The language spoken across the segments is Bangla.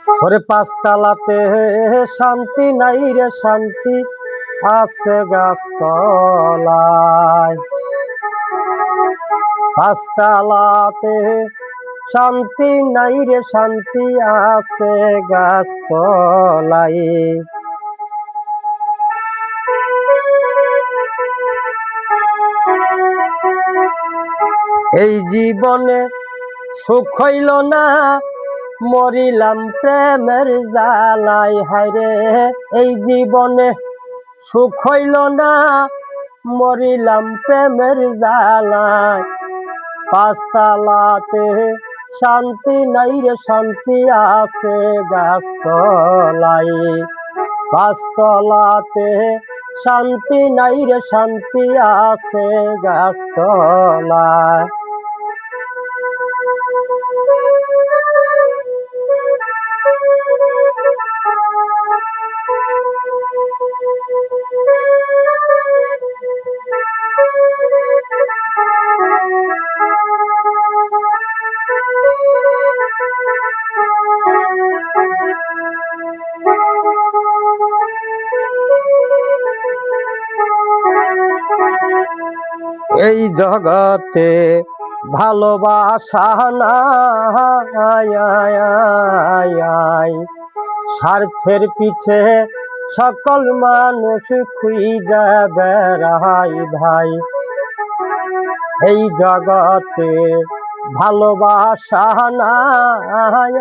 ওরে পাঁচতলাতে শান্তি নাই রে শান্তি আছে গাছতলায়। পাঁচতলাতে শান্তি নাই রে শান্তি আছে গাছতলায়। এই জীবনে সুখ হইল না, মরিলাম প্রেমের জ্বালাই। হায়রে এই জীবনে সুখ হইল না, মরিলাম প্রেমের জ্বালায়। পাঁচতলাতে শান্তি নাই রে শান্তি আছে গাছতলায়। পাঁচতলাতে শান্তি নাই রে শান্তি আছে গাছতলায়। এই জগতে ভালোবাসা নাই, স্বার্থের পিছে সকল মানুষ খুঁজে বেড়াই ভাই। এই জগতে ভালোবাসা নাই,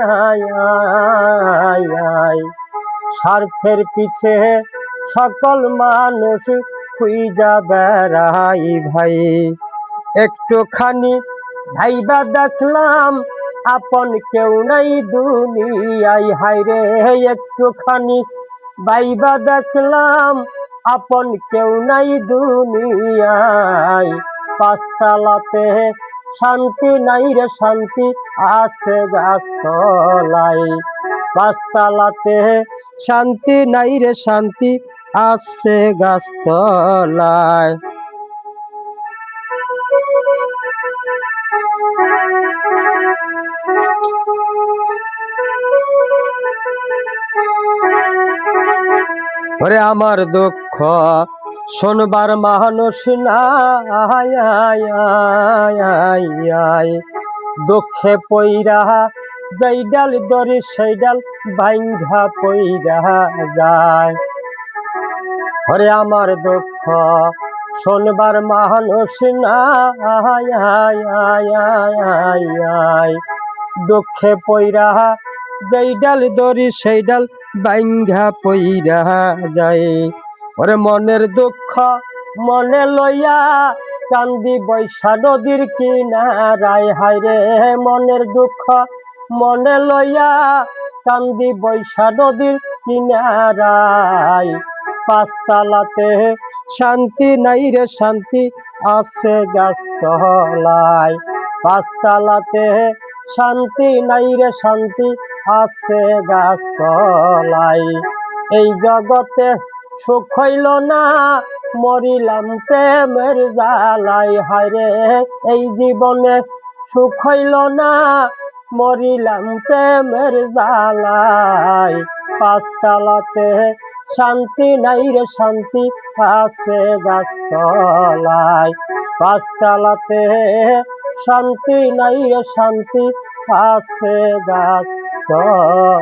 স্বার্থের পিছে সকল মানুষ খুঁজে বেড়াই ভাই। একটুখানি ভাইবা দেখলাম আপন কেউ নাই দুনিয়ায়। হায়রে একটুখানি ভাইবা দেখলাম আপন কেউ নাই দুনিয়ায়। পাঁচতলাতে শান্তি নাই রে শান্তি আছে গাছতলায়। পাঁচতলাতে শান্তি নাই রে শান্তি আছে গাছতলায়। ওরে আমার দুঃখ শোনবার মানুষ নাই, দুঃখে পইরা যাই ডাল দরে সেই ডাল ভাঙ্গা পইরা যায়। ওরে আমার দুঃখ শোনবার মানুষ নাই, দুঃখে পইরা যেই ডাল দরি সেই ডাল ভাঙ্গা পইরা যায়। ওরে মনের দুঃখ মনে লইয়া কান্দি বৈশা নদীর কিনারায়। হায়রে মনের দুঃখ মনে লইয়া কান্দি বৈশা নদীর কিনারায়। পাঁচতলাতে শান্তি নাই রে শান্তি আছে গাছতলায়। পাঁচতলাতে শান্তি নাই রে শান্তি আছে গাছতলায়। এই জগতে সুখ হইল না, মরিলাম প্রেমের জ্বালায়। হায়রে এই জীবনে সুখ হইল না, মরিলাম প্রেমের জ্বালায়। পাঁচতলাতে শান্তি নাই রে শান্তি আছে গাছতলায়। পাঁচতলাতে শান্তি নাই রে শান্তি আছে গাছতলায়।